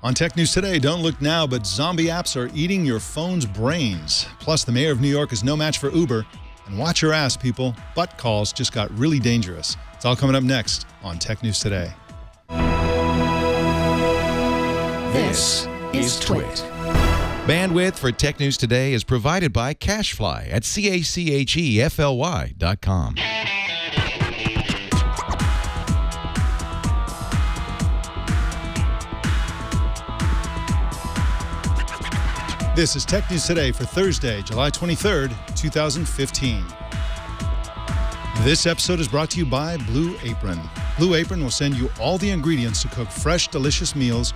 On Tech News Today, don't look now, but zombie apps are eating your phone's brains. Plus, the mayor of New York is no match for Uber. And watch your ass, people. Butt calls just got really dangerous. It's all coming up next on Tech News Today. This is Twit. Bandwidth for Tech News Today is provided by CacheFly at CACHEFLY.com. This is Tech News Today for Thursday, July 23rd, 2015. This episode is brought to you by Blue Apron. Blue Apron will send you all the ingredients to cook fresh, delicious meals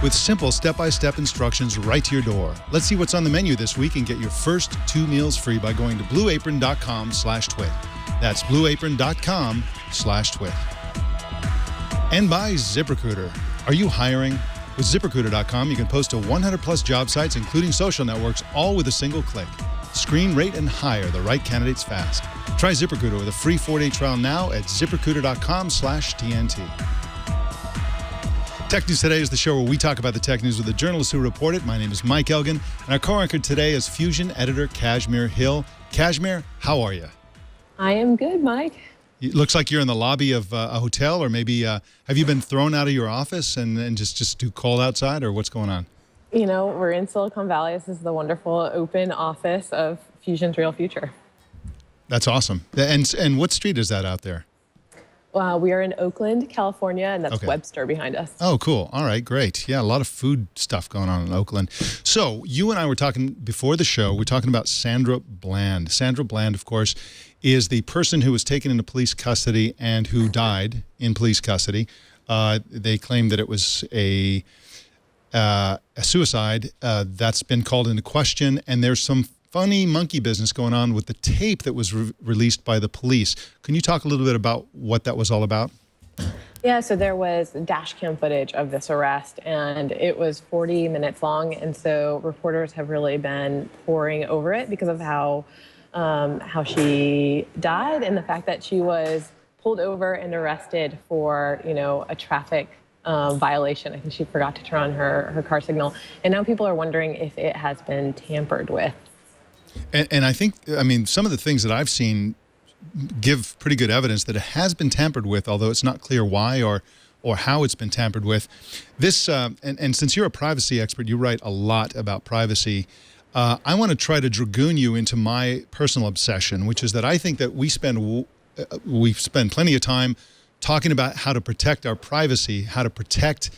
with simple step-by-step instructions right to your door. Let's see what's on the menu this week and get your first 2 meals free by going to blueapron.com/twit. That's blueapron.com/twit. And by ZipRecruiter. Are you hiring? With ZipRecruiter.com, you can post to 100-plus job sites, including social networks, all with a single click. Screen, rate, and hire the right candidates fast. Try ZipRecruiter with a free 4-day trial now at ZipRecruiter.com/TNT. Tech News Today is the show where we talk about the tech news with the journalists who report it. My name is Mike Elgin, and our co-anchor today is Fusion editor Kashmir Hill. Kashmir, how are you? I am good, Mike. It looks like you're in the lobby of a hotel, or maybe have you been thrown out of your office and just too cold outside, or what's going on? You know, we're in Silicon Valley. This is the wonderful open office of Fusion's Real Future. That's awesome. And what street is that out there? We are in Oakland, California, and that's Webster behind us. Oh, cool. All right, great. Yeah, a lot of food stuff going on in Oakland. So you and I were talking before the show. We're talking about Sandra Bland. Sandra Bland, of course, is the person who was taken into police custody and who died in police custody. They claim that it was a suicide. That's been called into question, and there's some funny monkey business going on with the tape that was released by the police. Can you talk a little bit about what that was all about? Yeah, so there was dash cam footage of this arrest, and it was 40 minutes long, and so reporters have really been poring over it because of how she died and the fact that she was pulled over and arrested for, a traffic violation. I think she forgot to turn on her car signal, and now people are wondering if it has been tampered with. And I think, some of the things that I've seen give pretty good evidence that it has been tampered with, although it's not clear why or how it's been tampered with. This, and since you're a privacy expert, you write a lot about privacy. I want to try to dragoon you into my personal obsession, which is that I think that we spend plenty of time talking about how to protect our privacy, how to protect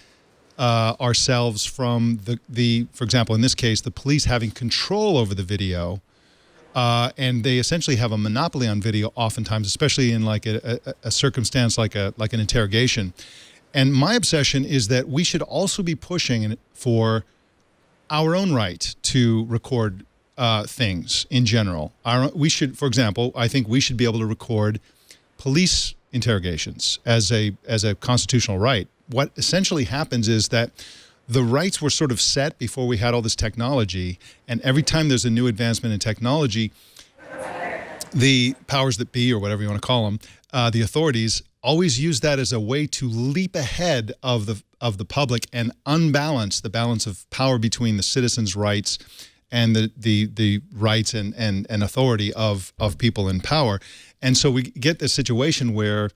ourselves from for example, in this case, the police having control over the video, and they essentially have a monopoly on video oftentimes, especially in like a circumstance like an interrogation. And my obsession is that we should also be pushing for our own right to record things in general. We should, for example, I think we should be able to record police interrogations as a constitutional right. What essentially happens is that the rights were sort of set before we had all this technology, and every time there's a new advancement in technology, the powers that be, or whatever you want to call them, the authorities, always use that as a way to leap ahead of the public and unbalance the balance of power between the citizens' rights and the rights and authority of people in power. And so we get this situation where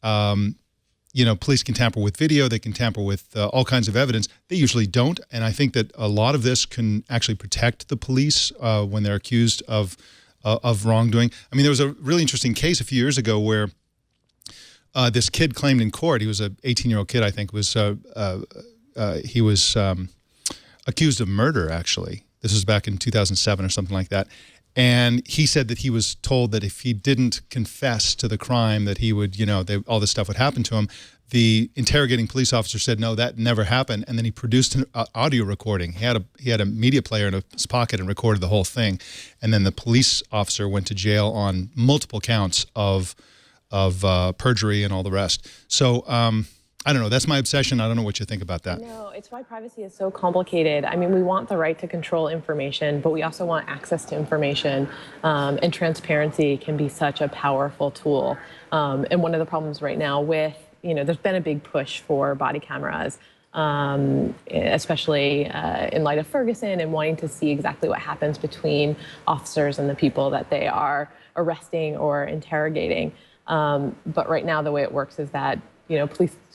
police can tamper with video, they can tamper with all kinds of evidence. They usually don't, and I think that a lot of this can actually protect the police when they're accused of wrongdoing. I mean, there was a really interesting case a few years ago where this kid claimed in court, he was an 18-year-old kid, I think, he was accused of murder, actually. This was back in 2007 or something like that. And he said that he was told that if he didn't confess to the crime that he would, all this stuff would happen to him. The interrogating police officer said, no, that never happened. And then he produced an audio recording. He had a media player in his pocket and recorded the whole thing. And then the police officer went to jail on multiple counts of perjury and all the rest. So I don't know. That's my obsession. I don't know what you think about that. No, it's why privacy is so complicated. I mean, we want the right to control information, but we also want access to information. And transparency can be such a powerful tool. And one of the problems right now with, there's been a big push for body cameras. especially in light of Ferguson and wanting to see exactly what happens between officers and the people that they are arresting or interrogating. But right now, the way it works is that,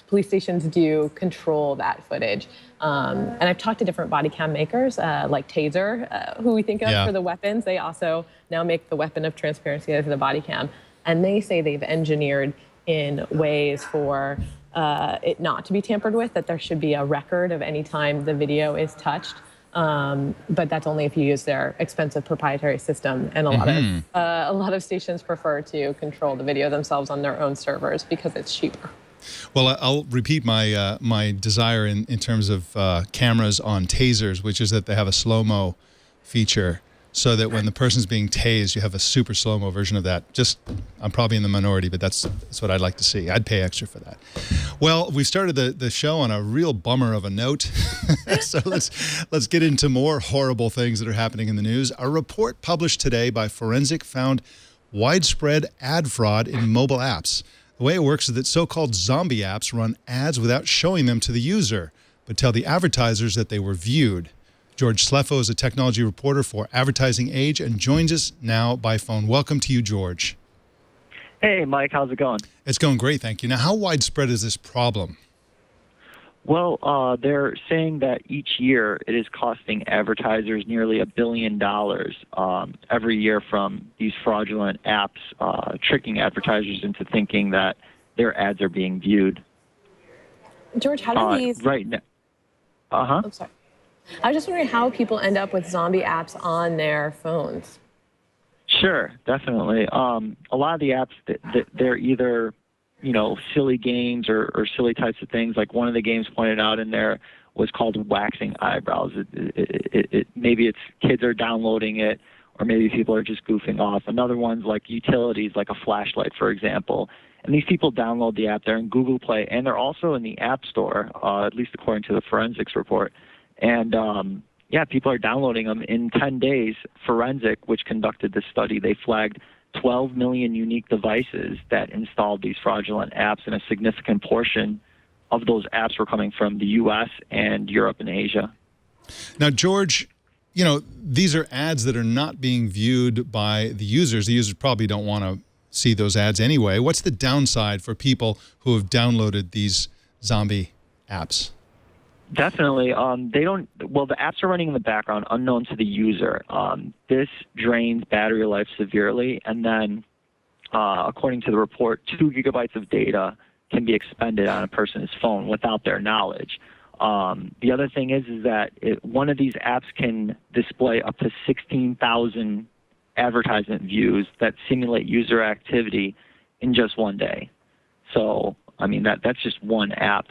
police stations do control that footage. And I've talked to different body cam makers, like Taser, who we think of for the weapons. They also now make the weapon of transparency as the body cam. And they say they've engineered in ways for it not to be tampered with, that there should be a record of any time the video is touched. But that's only if you use their expensive proprietary system. And a lot of stations prefer to control the video themselves on their own servers because it's cheaper. Well, I'll repeat my my desire in terms of cameras on tasers, which is that they have a slow-mo feature, so that when the person's being tased, you have a super slow-mo version of that. I'm probably in the minority, but that's what I'd like to see. I'd pay extra for that. Well, we started the show on a real bummer of a note, so let's get into more horrible things that are happening in the news. A report published today by Forensiq found widespread ad fraud in mobile apps. The way it works is that so-called zombie apps run ads without showing them to the user, but tell the advertisers that they were viewed. George Sleffo is a technology reporter for Advertising Age and joins us now by phone. Welcome to you, George. Hey, Mike. How's it going? It's going great, thank you. Now, how widespread is this problem? Well, they're saying that each year it is costing advertisers nearly $1 billion every year from these fraudulent apps, tricking advertisers into thinking that their ads are being viewed. George, how do these... Right now. I'm sorry. I was just wondering how people end up with zombie apps on their phones. Sure, definitely. A lot of the apps, they're either, silly games or silly types of things. Like one of the games pointed out in there was called Waxing Eyebrows. Maybe it's kids are downloading it, or maybe people are just goofing off. Another one's like utilities, like a flashlight, for example. And these people download the app. They're in Google Play, and they're also in the App Store, at least according to the Forensiq report. And, people are downloading them. In 10 days, Forensiq, which conducted this study, they flagged 12 million unique devices that installed these fraudulent apps, and a significant portion of those apps were coming from the U.S. and Europe and Asia. Now, George, these are ads that are not being viewed by the users. The users probably don't want to see those ads anyway. What's the downside for people who have downloaded these zombie apps? Definitely. The apps are running in the background unknown to the user. This drains battery life severely, and then, according to the report, 2 gigabytes of data can be expended on a person's phone without their knowledge. The other thing is that one of these apps can display up to 16,000 advertisement views that simulate user activity in just one day. So, that's just one app.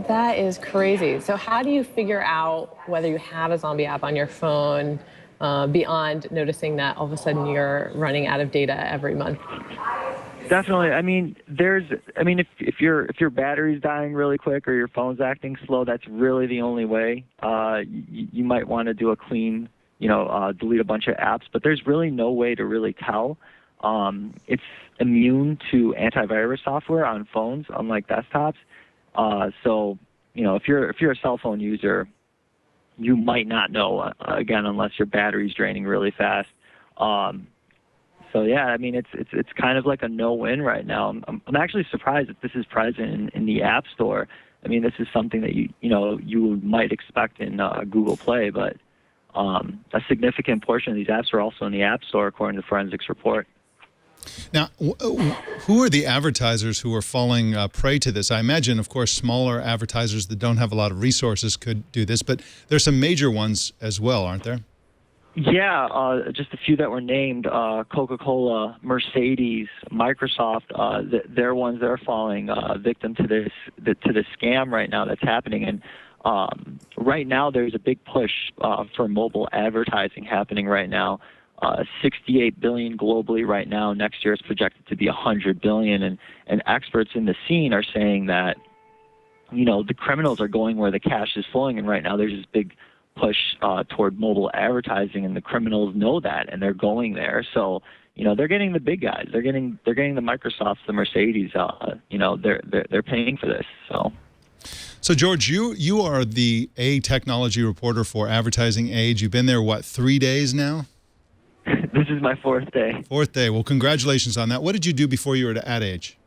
That is crazy. So how do you figure out whether you have a zombie app on your phone beyond noticing that all of a sudden you're running out of data every month? Definitely. If your battery's dying really quick or your phone's acting slow, that's really the only way. You might want to do a clean, delete a bunch of apps, but there's really no way to really tell. It's immune to antivirus software on phones, unlike desktops. So, if you're a cell phone user, you might not know, again, unless your battery's draining really fast. It's kind of like a no-win right now. I'm actually surprised that this is present in the App Store. This is something that you might expect in Google Play, but a significant portion of these apps are also in the App Store, according to Forensiq's report. Now, who are the advertisers who are falling prey to this? I imagine, of course, smaller advertisers that don't have a lot of resources could do this, but there's some major ones as well, aren't there? Yeah, just a few that were named: Coca-Cola, Mercedes, Microsoft. They're ones that are falling victim to this scam right now that's happening. And right now, there's a big push for mobile advertising happening right now. 68 billion globally right now. Next year, it's projected to be 100 billion. And experts in the scene are saying that, the criminals are going where the cash is flowing. And right now, there's this big push toward mobile advertising, and the criminals know that, and they're going there. So, they're getting the big guys. They're getting the Microsofts, the Mercedes. They're paying for this. So, George, you are the technology reporter for Advertising Age. You've been there, 3 days now? This is my fourth day. Fourth day. Well, congratulations on that. What did you do before you were at Ad Age?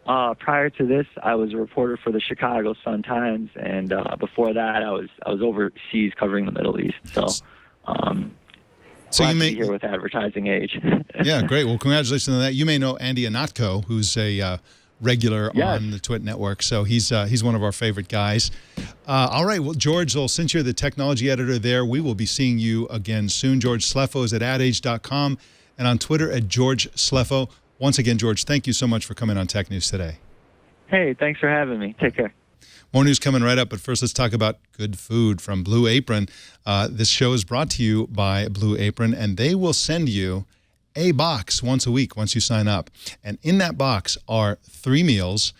Prior to this, I was a reporter for the Chicago Sun-Times, and before that, I was overseas covering the Middle East. So you may here with Advertising Age. Yeah, great. Well, congratulations on that. You may know Andy Anatko, who's a regular on the Twit Network. So he's one of our favorite guys. All right. Well, George, since you're the technology editor there, we will be seeing you again soon. George Slefo is at adage.com and on Twitter at George Slefo. Once again, George, thank you so much for coming on Tech News Today. Hey, thanks for having me. Take care. More news coming right up, but first let's talk about good food from Blue Apron. This show is brought to you by Blue Apron, and they will send you a box once a week once you sign up. And in that box are 3 meals,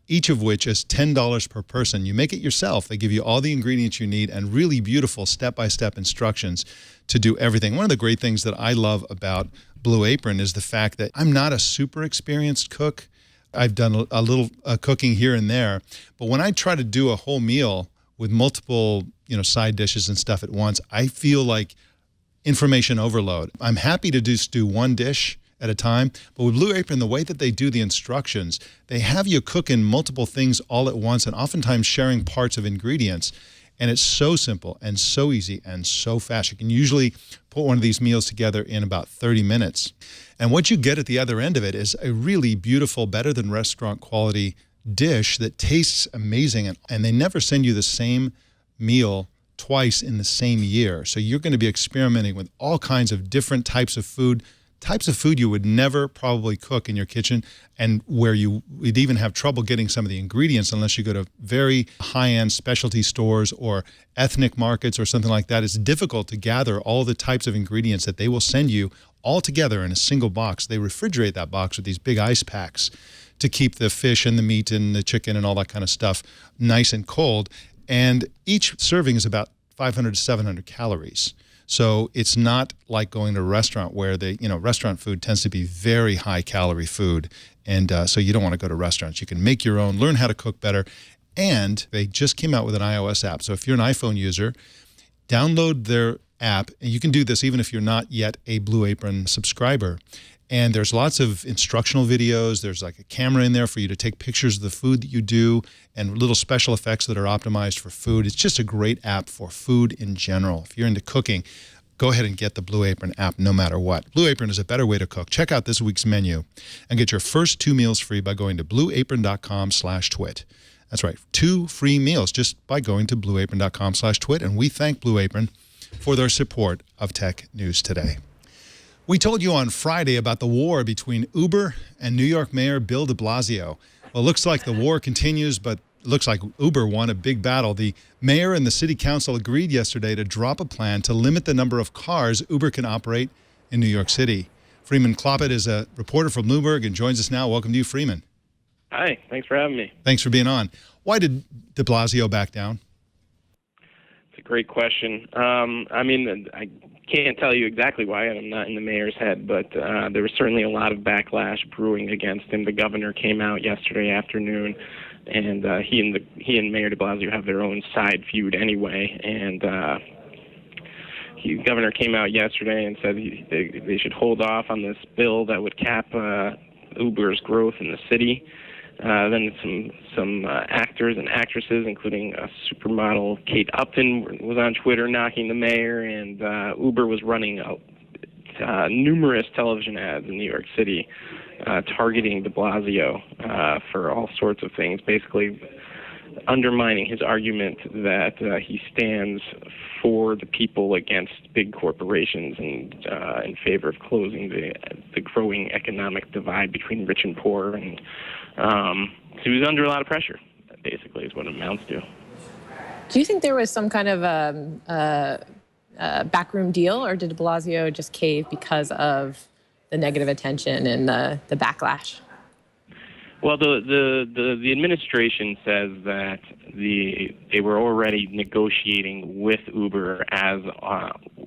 each of which is $10 per person. You make it yourself. They give you all the ingredients you need and really beautiful step-by-step instructions to do everything. One of the great things that I love about Blue Apron is the fact that I'm not a super experienced cook. I've done a little cooking here and there, but when I try to do a whole meal with multiple, side dishes and stuff at once, I feel like information overload. I'm happy to just do one dish at a time, but with Blue Apron, the way that they do the instructions, they have you cooking multiple things all at once and oftentimes sharing parts of ingredients. And it's so simple and so easy and so fast. You can usually put one of these meals together in about 30 minutes. And what you get at the other end of it is a really beautiful, better than restaurant quality dish that tastes amazing. And they never send you the same meal twice in the same year. So you're going to be experimenting with all kinds of different types of food you would never probably cook in your kitchen, and where you would even have trouble getting some of the ingredients unless you go to very high-end specialty stores or ethnic markets or something like that. It's difficult to gather all the types of ingredients that they will send you all together in a single box. They refrigerate that box with these big ice packs to keep the fish and the meat and the chicken and all that kind of stuff nice and cold. And each serving is about 500 to 700 calories. So it's not like going to a restaurant where restaurant food tends to be very high calorie food. And so you don't want to go to restaurants. You can make your own, learn how to cook better. And they just came out with an iOS app. So if you're an iPhone user, download their app. And you can do this even if you're not yet a Blue Apron subscriber. And there's lots of instructional videos. There's like a camera in there for you to take pictures of the food that you do and little special effects that are optimized for food. It's just a great app for food in general. If you're into cooking, go ahead and get the Blue Apron app no matter what. Blue Apron is a better way to cook. Check out this week's menu and get your first 2 meals free by going to blueapron.com/twit. That's right, 2 free meals just by going to blueapron.com/twit. And we thank Blue Apron for their support of Tech News Today. We told you on Friday about the war between Uber and New York Mayor Bill de Blasio. Well, it looks like the war continues, but it looks like Uber won a big battle. The mayor and the city council agreed yesterday to drop a plan to limit the number of cars Uber can operate in New York City. Freeman Kloppett is a reporter from Bloomberg and joins us now. Welcome to you, Freeman. Hi, thanks for having me. Thanks for being on. Why did de Blasio back down? It's a great question. I can't tell you exactly why. I'm not in the mayor's head, but there was certainly a lot of backlash brewing against him. The governor came out yesterday afternoon, and he and Mayor de Blasio have their own side feud anyway. And the governor came out yesterday and said they should hold off on this bill that would cap Uber's growth in the city. Then some actors and actresses, including supermodel Kate Upton, was on Twitter knocking the mayor, and Uber was running numerous television ads in New York City targeting de Blasio for all sorts of things, basically undermining his argument that he stands for the people against big corporations and in favor of closing the growing economic divide between rich and poor. And so he was under a lot of pressure, basically, is what it amounts to. Do you think there was some kind of backroom deal, or did de Blasio just cave because of the negative attention and the backlash? Well, the administration says that they were already negotiating with Uber as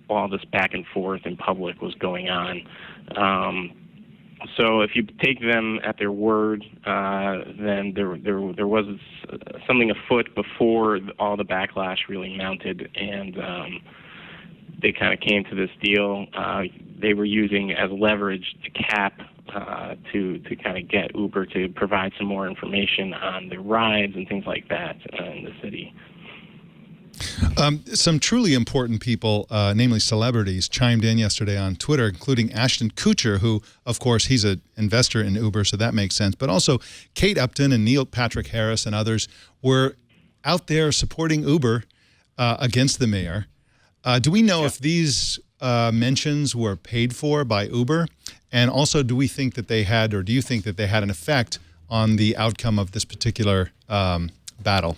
all this back and forth in public was going on. So if you take them at their word, then there was something afoot before all the backlash really mounted, and they kind of came to this deal. They were using as leverage to cap to kind of get Uber to provide some more information on their rides and things like that in the city. Some truly important people, namely celebrities, chimed in yesterday on Twitter, including Ashton Kutcher, who, of course, he's an investor in Uber, so that makes sense. But also Kate Upton and Neil Patrick Harris and others were out there supporting Uber against the mayor. Do we know if these mentions were paid for by Uber? And also, do we think that they had, or do you think that they had an effect on the outcome of this particular battle?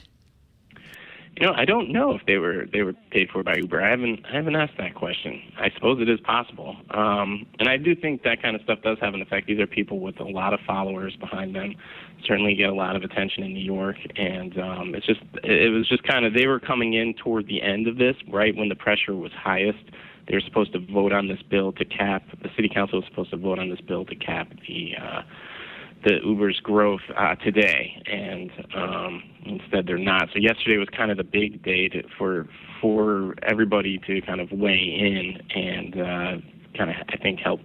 I don't know if they were paid for by Uber. I haven't asked that question. I suppose it is possible, and I do think that kind of stuff does have an effect. These are people with a lot of followers behind them. Certainly get a lot of attention in New York, and it was just kind of, they were coming in toward the end of this, right when the pressure was highest. They were supposed to vote on this bill to cap. The city council was supposed to vote on this bill to cap the Uber's growth today, and instead they're not. So yesterday was kind of the big day for everybody to kind of weigh in and kind of, I think, help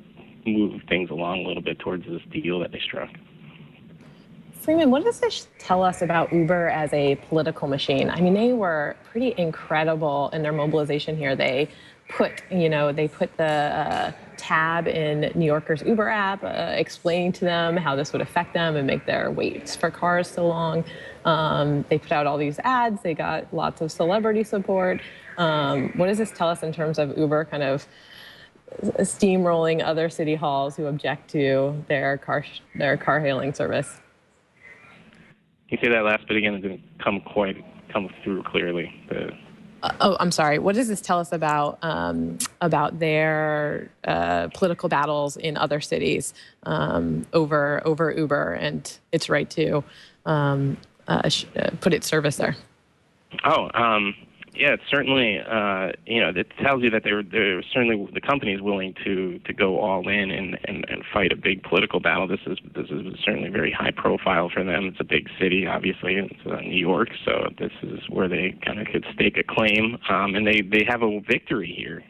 move things along a little bit towards this deal that they struck. Freeman, what does this tell us about Uber as a political machine? I mean, they were pretty incredible in their mobilization here. They put the tab in New Yorkers' Uber app, explaining to them how this would affect them and make their waits for cars so long. They put out all these ads. They got lots of celebrity support. What does this tell us in terms of Uber kind of steamrolling other city halls who object to their car hailing service? Can you say that last bit again? It didn't come through clearly. I'm sorry. What does this tell us about their political battles in other cities over Uber and its right to put its service there? Yeah, it's certainly, it tells you that they're certainly, the company is willing to go all in and fight a big political battle. This is certainly very high profile for them. It's a big city, obviously. It's New York, so this is where they kind of could stake a claim. And they have a victory here,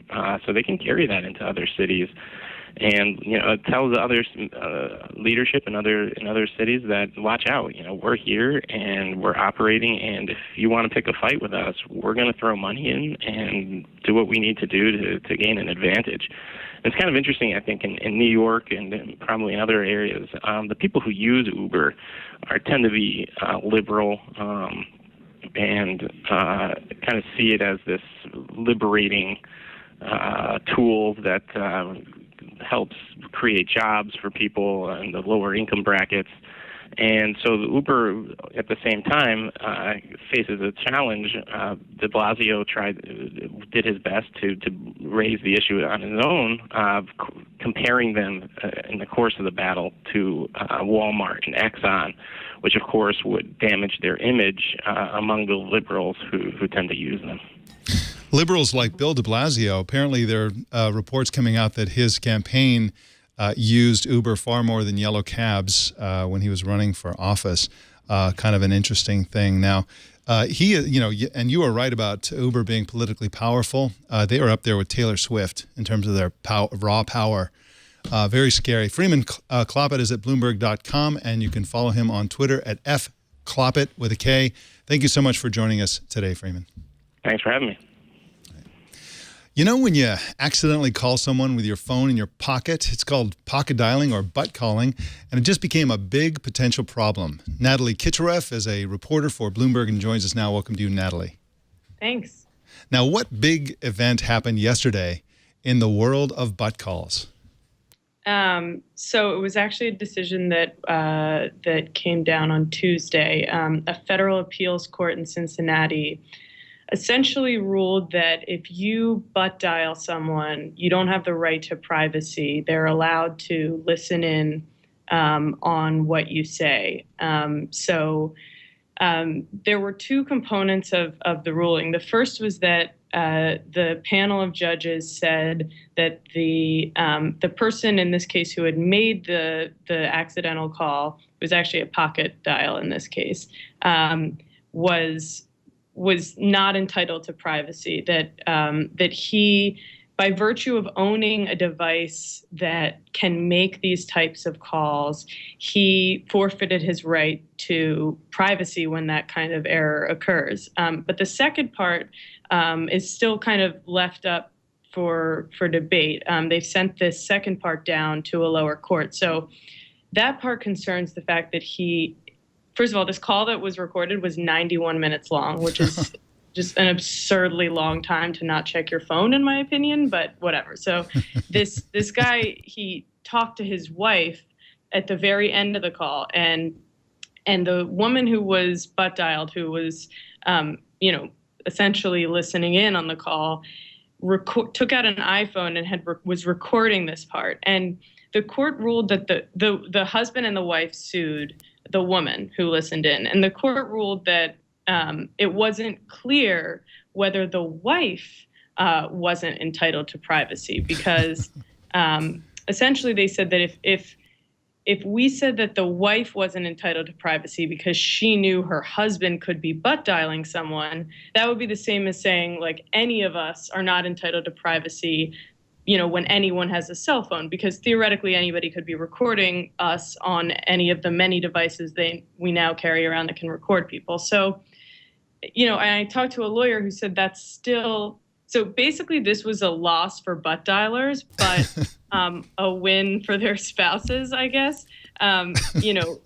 so they can carry that into other cities. And it tells other leadership in other cities that watch out. We're here and we're operating, and if you want to pick a fight with us, we're going to throw money in and do what we need to do to gain an advantage. And it's kind of interesting, I think, in New York and probably in other areas, the people who use Uber tend to be liberal and kind of see it as this liberating tool that helps create jobs for people in the lower income brackets. And so the Uber, at the same time, faces a challenge. De Blasio did his best to raise the issue on his own, comparing them in the course of the battle to Walmart and Exxon, which of course would damage their image among the liberals who tend to use them. Liberals like Bill de Blasio, apparently there are reports coming out that his campaign used Uber far more than yellow cabs when he was running for office. Kind of an interesting thing. Now, and you are right about Uber being politically powerful. They are up there with Taylor Swift in terms of their raw power. Very scary. Freeman Cloppett is at Bloomberg.com, and you can follow him on Twitter at @FCloppett with a K. Thank you so much for joining us today, Freeman. Thanks for having me. When you accidentally call someone with your phone in your pocket, it's called pocket dialing or butt calling, and it just became a big potential problem. Natalie Kitchereff is a reporter for Bloomberg and joins us now. Welcome to you, Natalie. Thanks. Now, what big event happened yesterday in the world of butt calls? So it was actually a decision that came down on Tuesday. A federal appeals court in Cincinnati essentially ruled that if you butt dial someone, you don't have the right to privacy. They're allowed to listen in on what you say. So there were two components of the ruling. The first was that the panel of judges said that the person in this case who had made the accidental call, it was actually a pocket dial in this case, was not entitled to privacy. That he, by virtue of owning a device that can make these types of calls, he forfeited his right to privacy when that kind of error occurs. But the second part is still kind of left up for debate. They've sent this second part down to a lower court. So that part concerns the fact that first of all, this call that was recorded was 91 minutes long, which is just an absurdly long time to not check your phone, in my opinion, but whatever. So this guy, he talked to his wife at the very end of the call, and the woman who was butt dialed, who was, essentially listening in on the call, took out an iPhone and was recording this part. And the court ruled that the husband and the wife sued the woman who listened in, and the court ruled that it wasn't clear whether the wife wasn't entitled to privacy, because essentially they said that if we said that the wife wasn't entitled to privacy because she knew her husband could be butt dialing someone, that would be the same as saying, like, any of us are not entitled to privacy, when anyone has a cell phone, because theoretically anybody could be recording us on any of the many devices we now carry around that can record people. So, and I talked to a lawyer who said that's still, so basically this was a loss for butt dialers, but a win for their spouses, I guess. The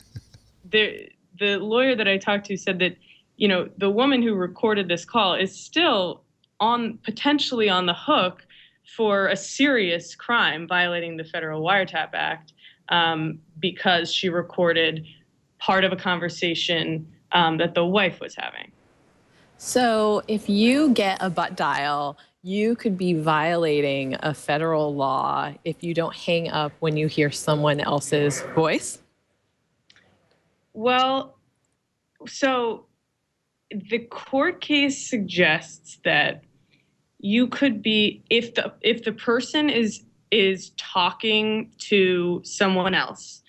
lawyer that I talked to said that, the woman who recorded this call is still potentially on the hook for a serious crime violating the Federal Wiretap Act, because she recorded part of a conversation that the wife was having. So if you get a butt dial, you could be violating a federal law if you don't hang up when you hear someone else's voice? Well, so the court case suggests that you could be, if the person is talking to someone else,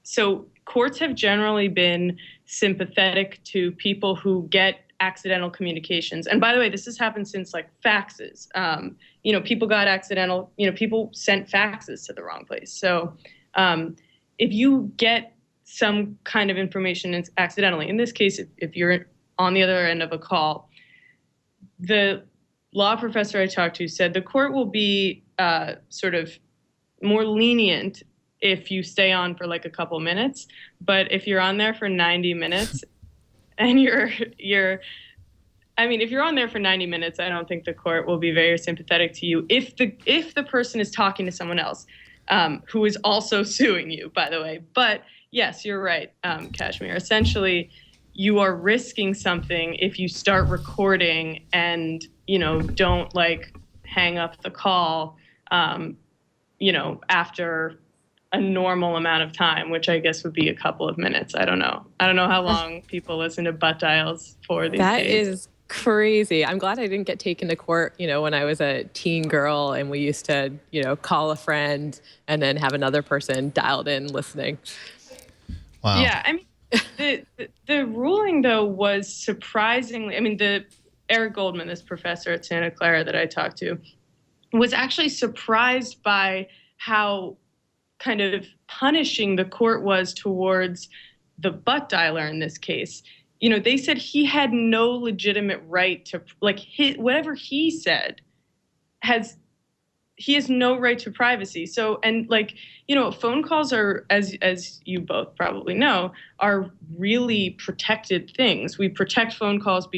so courts have generally been sympathetic to people who get accidental communications. And by the way, this has happened since like faxes. People got accidental, people sent faxes to the wrong place. So if you get some kind of information accidentally, in this case, if you're on the other end of a call, the law professor I talked to said the court will be sort of more lenient if you stay on for like a couple minutes, but if you're on there for 90 minutes and if you're on there for 90 minutes, I don't think the court will be very sympathetic to you if the person is talking to someone else, who is also suing you, by the way. But yes, you're right, Kashmir. Essentially, you are risking something if you start recording and, don't like hang up the call, after a normal amount of time, which I guess would be a couple of minutes. I don't know how long people listen to butt dials for these days. That is crazy. I'm glad I didn't get taken to court, when I was a teen girl and we used to, call a friend and then have another person dialed in listening. Wow. Yeah, the ruling though was surprisingly, the Eric Goldman, this professor at Santa Clara that I talked to, was actually surprised by how kind of punishing the court was towards the butt dialer in this case. They said he had no legitimate right to, whatever he said he has no right to privacy. So, and phone calls are, as you both probably know, are really protected things. We protect phone calls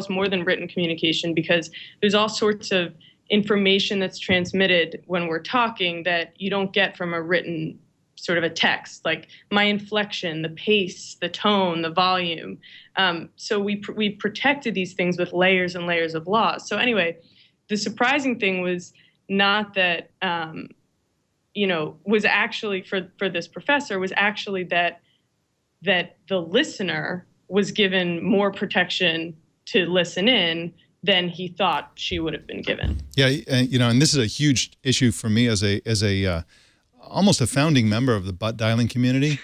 more than written communication, because there's all sorts of information that's transmitted when we're talking that you don't get from a written sort of a text, like my inflection, the pace, the tone, the volume. So we protected these things with layers and layers of laws. So anyway, the surprising thing was not that was actually for this professor was actually that the listener was given more protection to listen in than he thought she would have been given. Yeah, and this is a huge issue for me as a almost a founding member of the butt dialing community.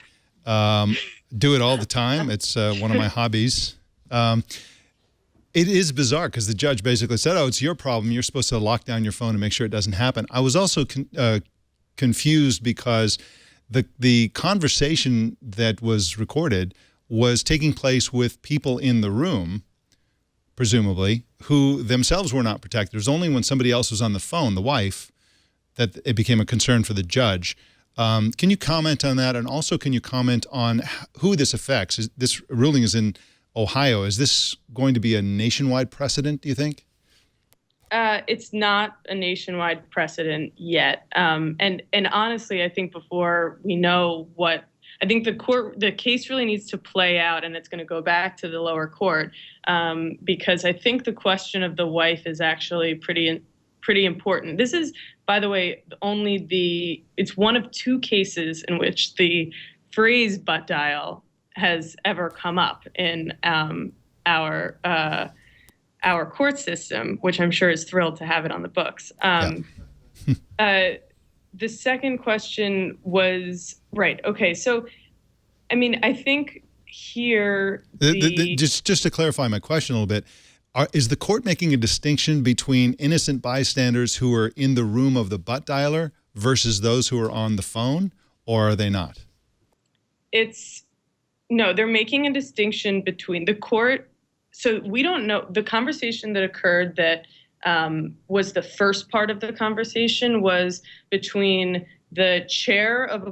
Do it all the time. It's one of my hobbies. It is bizarre because the judge basically said, "Oh, it's your problem. You're supposed to lock down your phone and make sure it doesn't happen." I was also confused because the conversation that was recorded was taking place with people in the room, presumably, who themselves were not protected. It was only when somebody else was on the phone, the wife, that it became a concern for the judge. Can you comment on that? And also, can you comment on who this affects? This ruling is in Ohio. Is this going to be a nationwide precedent, do you think? It's not a nationwide precedent yet. And honestly, I think before we know I think the case really needs to play out, and it's going to go back to the lower court, because I think the question of the wife is actually pretty important. This is, by the way, it's one of two cases in which the phrase butt dial has ever come up in our court system, which I'm sure is thrilled to have it on the books. The second question was, right, okay, so, I mean, I think here... Just to clarify my question a little bit, is the court making a distinction between innocent bystanders who are in the room of the butt dialer versus those who are on the phone, or are they not? No, they're making a distinction between the court. So we don't know. The conversation that occurred that was the first part of the conversation was between the chair of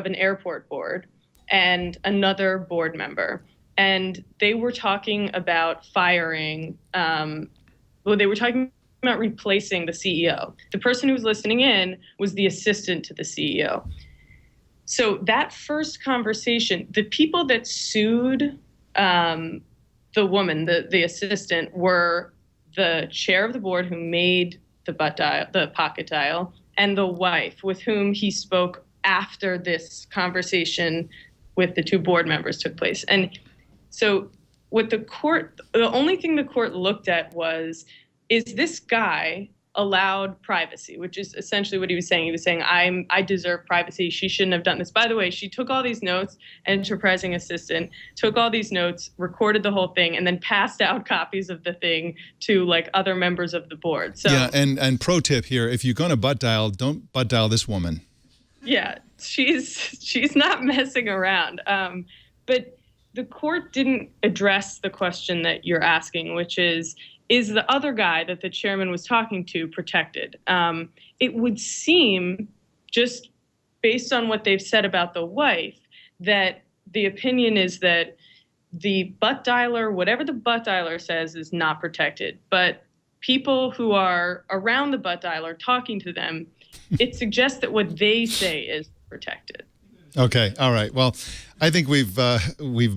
an airport board and another board member. And they were talking about firing, they were talking about replacing the CEO. The person who was listening in was the assistant to the CEO. So that first conversation, the people that sued the woman, the assistant, were the chair of the board who made the pocket dial, and the wife with whom he spoke after this conversation with the two board members took place. And so the only thing the court looked at was, is this guy allowed privacy, which is essentially what he was saying. He was saying, I deserve privacy. She shouldn't have done this. By the way, she took all these notes, enterprising assistant, took all these notes, recorded the whole thing, and then passed out copies of the thing to like other members of the board. So yeah, and pro tip here, if you're going to butt dial, don't butt dial this woman. Yeah, she's not messing around. But the court didn't address the question that you're asking, which is the other guy that the chairman was talking to protected? It would seem, just based on what they've said about the wife, that the opinion is that the butt dialer, whatever the butt dialer says, is not protected. But people who are around the butt dialer talking to them, it suggests that what they say is protected. Okay, all right. Well, I think we've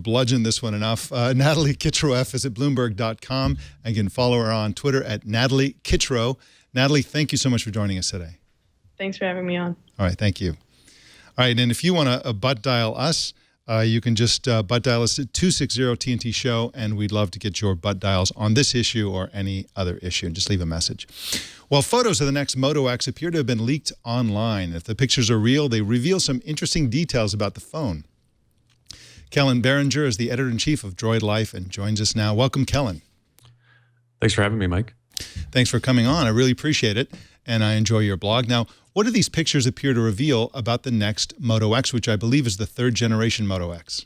bludgeoned this one enough. Natalie Kittrow is at Bloomberg.com. And you can follow her on Twitter at Natalie Kittrow. Natalie, thank you so much for joining us today. Thanks for having me on. All right, thank you. All right, and if you want to butt dial us, you can just butt dial us at 260-TNT show, and we'd love to get your butt dials on this issue or any other issue, and just leave a message. Well, photos of the next Moto X appear to have been leaked online. If the pictures are real, they reveal some interesting details about the phone. Kellen Berenger is the editor-in-chief of Droid Life and joins us now. Welcome, Kellen. Thanks for having me, Mike. Thanks for coming on. I really appreciate it, and I enjoy your blog. Now, what do these pictures appear to reveal about the next Moto X, which I believe is the third-generation Moto X?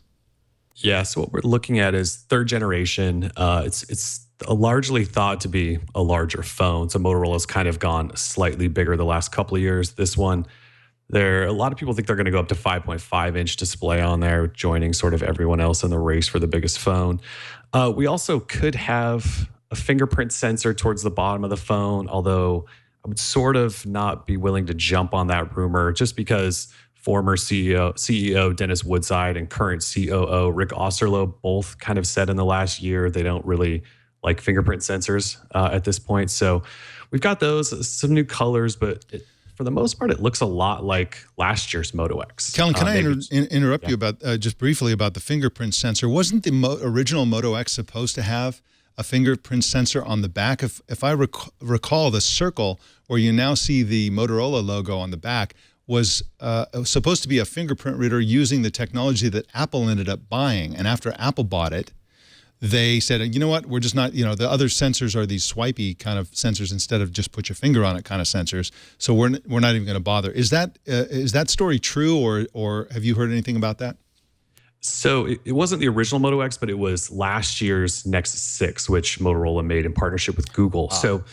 Yeah, so what we're looking at is third generation. It's largely thought to be a larger phone. So Motorola's kind of gone slightly bigger the last couple of years. This one, a lot of people think they're going to go up to 5.5-inch display on there, joining sort of everyone else in the race for the biggest phone. We also could have a fingerprint sensor towards the bottom of the phone, although I would sort of not be willing to jump on that rumor just because former CEO Dennis Woodside and current COO Rick Osterloh both kind of said in the last year they don't really like fingerprint sensors at this point. So we've got those, some new colors, but for the most part, it looks a lot like last year's Moto X. Kellen, can I interrupt you about just briefly about the fingerprint sensor? Wasn't the original Moto X supposed to have a fingerprint sensor on the back? If I recall, the circle where you now see the Motorola logo on the back was supposed to be a fingerprint reader using the technology that Apple ended up buying. And after Apple bought it, they said, you know what, we're just not, the other sensors are these swipey kind of sensors instead of just put your finger on it kind of sensors. So we're not even going to bother. Is that story true, or have you heard anything about that? So it wasn't the original Moto X, but it was last year's Nexus 6, which Motorola made in partnership with Google. So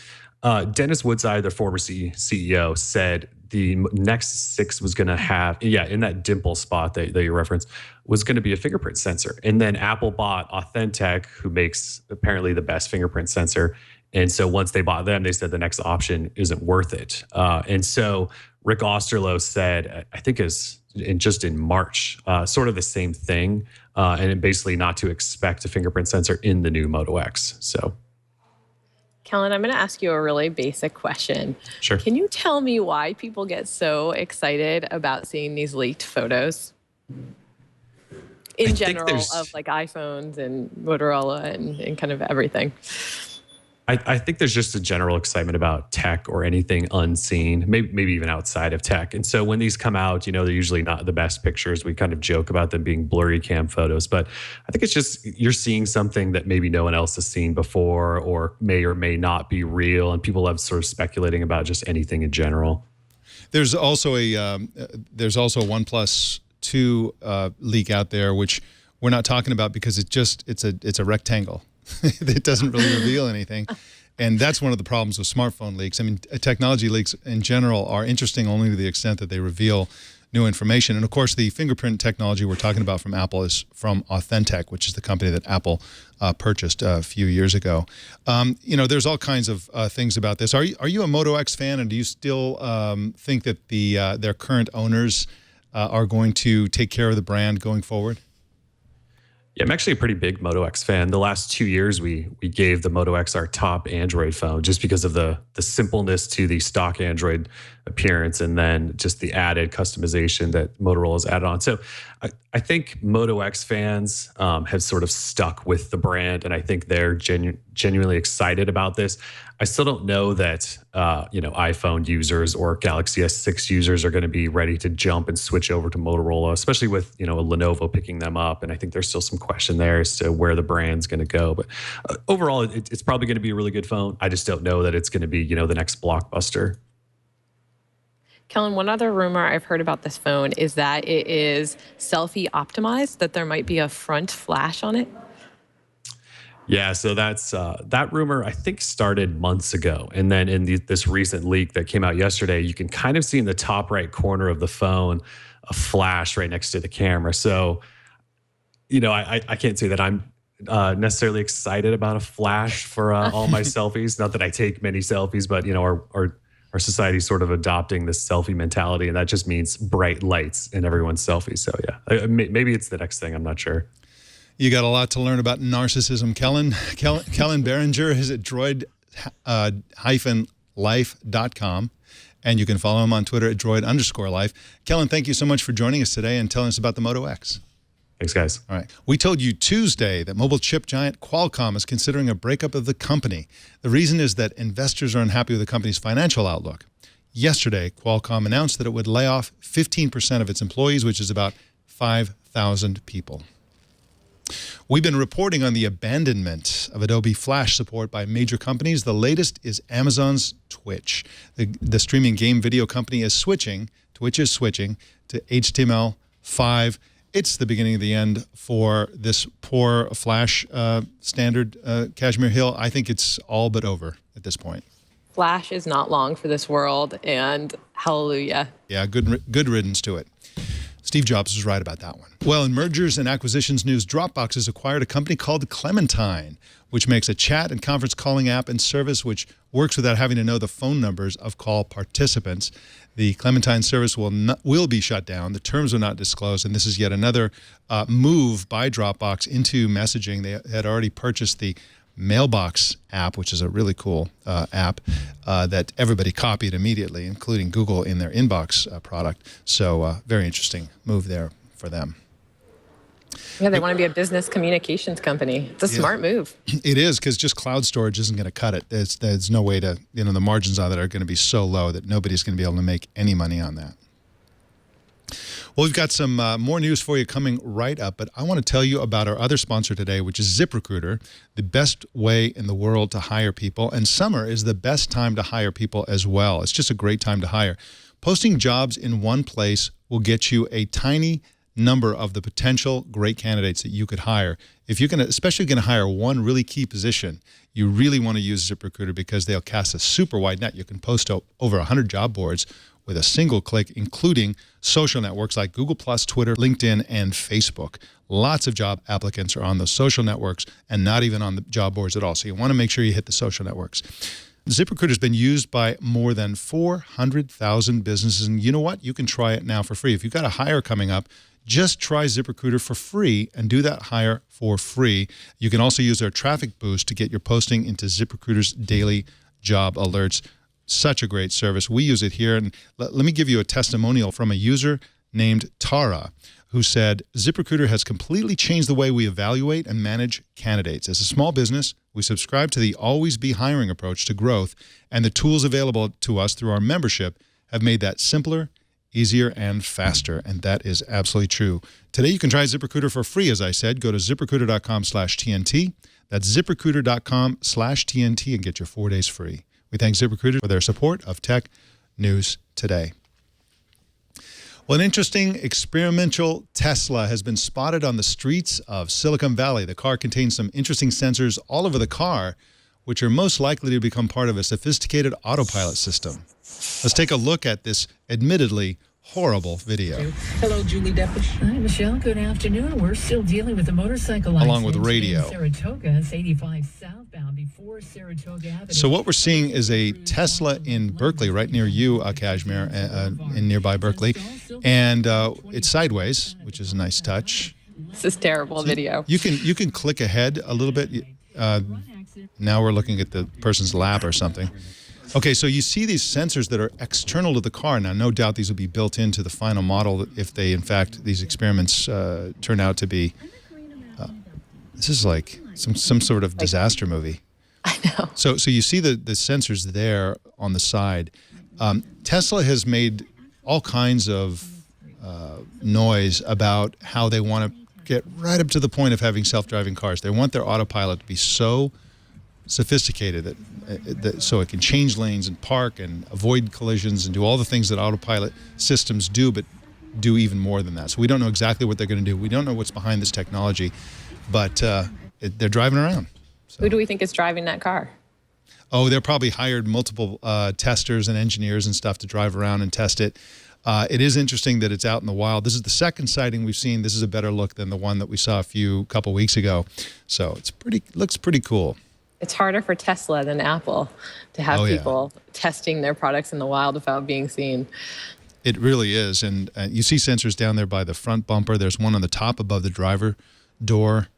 Dennis Woodside, their former CEO, said the Nexus 6 was going to have, in that dimple spot that you referenced, was going to be a fingerprint sensor. And then Apple bought Authentech, who makes apparently the best fingerprint sensor. And so once they bought them, they said the next option isn't worth it. And so Rick Osterloh said, I think just in March, sort of the same thing, and basically not to expect a fingerprint sensor in the new Moto X. So, Kellen, I'm going to ask you a really basic question. Sure. Can you tell me why people get so excited about seeing these leaked photos? In general, of like iPhones and Motorola and kind of everything. I think there's just a general excitement about tech or anything unseen, maybe even outside of tech. And so when these come out, they're usually not the best pictures. We kind of joke about them being blurry cam photos, but I think it's just you're seeing something that maybe no one else has seen before or may not be real. And people love sort of speculating about just anything in general. There's also a OnePlus 2 leak out there, which we're not talking about because it's a rectangle. It doesn't really reveal anything. And that's one of the problems with smartphone leaks. I mean, technology leaks in general are interesting only to the extent that they reveal new information. And of course, the fingerprint technology we're talking about from Apple is from Authentech, which is the company that Apple purchased a few years ago. There's all kinds of things about this. Are you a Moto X fan, and do you still think that their current owners are going to take care of the brand going forward? Yeah, I'm actually a pretty big Moto X fan. The last 2 years, we gave the Moto X our top Android phone just because of the simpleness to the stock Android appearance and then just the added customization that Motorola's added on. So I think Moto X fans have sort of stuck with the brand, and I think they're genuinely excited about this. I still don't know that iPhone users or Galaxy S6 users are going to be ready to jump and switch over to Motorola, especially with a Lenovo picking them up. And I think there's still some question there as to where the brand's going to go. But overall, it's probably going to be a really good phone. I just don't know that it's going to be the next blockbuster. Kellen, one other rumor I've heard about this phone is that it is selfie optimized, that there might be a front flash on it. Yeah, so that's that rumor I think started months ago, and then in this recent leak that came out yesterday, you can kind of see in the top right corner of the phone a flash right next to the camera. So, I can't say that I'm necessarily excited about a flash for all my selfies. Not that I take many selfies, but our society's sort of adopting this selfie mentality, and that just means bright lights in everyone's selfies. So yeah, maybe it's the next thing. I'm not sure. You got a lot to learn about narcissism. Kellen Berenger is at droid-life.com, and you can follow him on Twitter at droid_life. Kellen, thank you so much for joining us today and telling us about the Moto X. Thanks, guys. All right. We told you Tuesday that mobile chip giant Qualcomm is considering a breakup of the company. The reason is that investors are unhappy with the company's financial outlook. Yesterday, Qualcomm announced that it would lay off 15% of its employees, which is about 5,000 people. We've been reporting on the abandonment of Adobe Flash support by major companies. The latest is Amazon's Twitch. The streaming game video company is switching to HTML5. It's the beginning of the end for this poor Flash standard, Kashmir Hill. I think it's all but over at this point. Flash is not long for this world, and hallelujah. Yeah, good riddance to it. Steve Jobs was right about that one. Well, in mergers and acquisitions news, Dropbox has acquired a company called Clementine, which makes a chat and conference calling app and service which works without having to know the phone numbers of call participants. The Clementine service will be shut down. The terms are not disclosed, and this is yet another move by Dropbox into messaging. They had already purchased the mailbox app, which is a really cool app that everybody copied immediately, including Google in their inbox product. So very interesting move there for them. Yeah, they want to be a business communications company. It's a smart move. It is, because just cloud storage isn't going to cut it. There's no way to, the margins on that are going to be so low that nobody's going to be able to make any money on that. Well, we've got some more news for you coming right up, but I want to tell you about our other sponsor today, which is ZipRecruiter, the best way in the world to hire people. And summer is the best time to hire people as well. It's just a great time to hire. Posting jobs in one place will get you a tiny number of the potential great candidates that you could hire. If you're especially going to hire one really key position, you really want to use ZipRecruiter because they'll cast a super wide net. You can post over 100 job boards with a single click, including social networks like Google+, Twitter, LinkedIn, and Facebook. Lots of job applicants are on those social networks and not even on the job boards at all. So you want to make sure you hit the social networks. ZipRecruiter has been used by more than 400,000 businesses. And you know what? You can try it now for free. If you've got a hire coming up, just try ZipRecruiter for free and do that hire for free. You can also use their traffic boost to get your posting into ZipRecruiter's daily job alerts. Such a great service. We use it here. And let me give you a testimonial from a user named Tara, who said, ZipRecruiter has completely changed the way we evaluate and manage candidates. As a small business, we subscribe to the Always Be Hiring approach to growth, and the tools available to us through our membership have made that simpler, easier, and faster. And that is absolutely true. Today, you can try ZipRecruiter for free, as I said. Go to ZipRecruiter.com/TNT. That's ZipRecruiter.com/TNT and get your 4 days free. We thank ZipRecruiter for their support of Tech News Today. Well, an interesting experimental Tesla has been spotted on the streets of Silicon Valley. The car contains some interesting sensors all over the car, which are most likely to become part of a sophisticated autopilot system. Let's take a look at this admittedly horrible video. Hello, Julie Deppish. Hi, Michelle. Good afternoon. We're still dealing with the motorcycle along with radio. Saratoga, 85 southbound before Saratoga Avenue. So what we're seeing is a Tesla in Berkeley, right near you, Kashmir, in nearby Berkeley, and it's sideways, which is a nice touch. This is terrible video. You can click ahead a little bit. Now we're looking at the person's lap or something. Okay, so you see these sensors that are external to the car. Now, no doubt these will be built into the final model if they, in fact, these experiments turn out to be. This is like some sort of disaster movie. I know. So you see the sensors there on the side. Tesla has made all kinds of noise about how they want to get right up to the point of having self-driving cars. They want their autopilot to be so sophisticated that so it can change lanes and park and avoid collisions and do all the things that autopilot systems do, but do even more than that. So we don't know exactly what they're going to do. We don't know what's behind this technology, but they're driving around. So. Who do we think is driving that car? Oh, they're probably hired multiple testers and engineers and stuff to drive around and test it. It is interesting that it's out in the wild. This is the second sighting we've seen. This is a better look than the one that we saw a couple weeks ago. So looks pretty cool. It's harder for Tesla than Apple to have people testing their products in the wild without being seen. It really is. And you see sensors down there by the front bumper. There's one on the top above the driver door.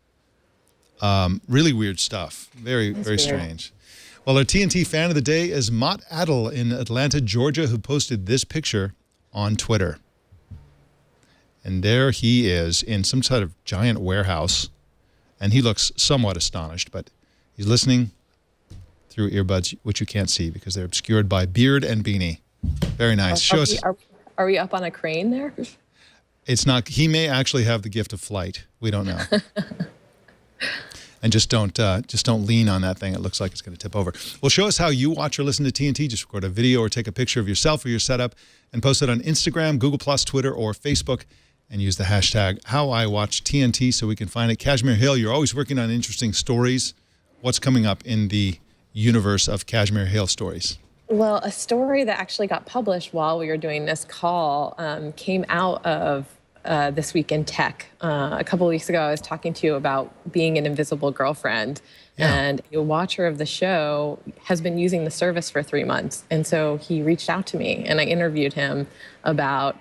Really weird stuff. Very strange. Well, our TNT fan of the day is Mott Adel in Atlanta, Georgia, who posted this picture on Twitter. And there he is in some sort of giant warehouse. And he looks somewhat astonished, but he's listening through earbuds, which you can't see because they're obscured by beard and beanie. Very nice. Show us. Are we up on a crane there? It's not. He may actually have the gift of flight. We don't know. And just don't lean on that thing. It looks like it's going to tip over. Well, show us how you watch or listen to TNT. Just record a video or take a picture of yourself or your setup and post it on Instagram, Google+, Twitter, or Facebook. And use the hashtag HowIWatchTNT so we can find it. Kashmir Hill, you're always working on interesting stories. What's coming up in the universe of Kashmir Hill stories? Well, a story that actually got published while we were doing this call came out of This Week in Tech. A couple of weeks ago, I was talking to you about being an invisible girlfriend. Yeah. And a watcher of the show has been using the service for 3 months. And so he reached out to me, and I interviewed him about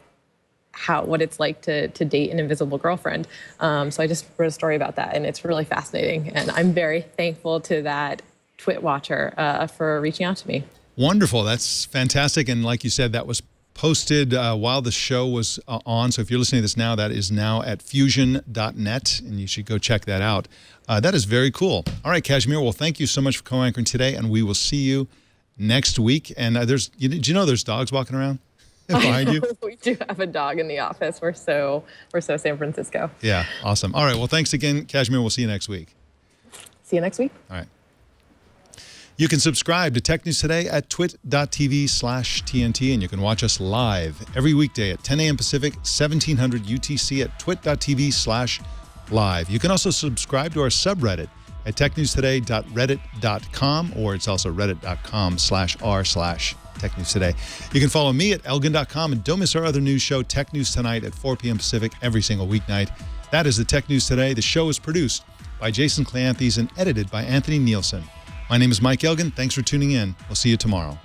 what it's like to date an invisible girlfriend. So I just wrote a story about that, and it's really fascinating. And I'm very thankful to that Twit watcher for reaching out to me. Wonderful. That's fantastic. And like you said, that was posted while the show was on. So if you're listening to this now, that is now at fusion.net, and you should go check that out. That is very cool. All right, Kashmir, well, thank you so much for co-anchoring today, and we will see you next week. And do you know there's dogs walking around behind you? We do have a dog in the office. We're so San Francisco. Yeah, awesome. All right, well, thanks again, Kashmir. We'll see you next week. See you next week. All right. You can subscribe to Tech News Today at twit.tv/TNT, and you can watch us live every weekday at 10 a.m. Pacific, 1700 UTC at twit.tv/live. You can also subscribe to our subreddit at technewstoday.reddit.com, or it's also reddit.com/r/technewstoday. You can follow me at elgin.com, and don't miss our other news show, Tech News Tonight at 4 p.m. Pacific every single weeknight. That is the Tech News Today. The show is produced by Jason Cleanthes and edited by Anthony Nielsen. My name is Mike Elgin. Thanks for tuning in. We'll see you tomorrow.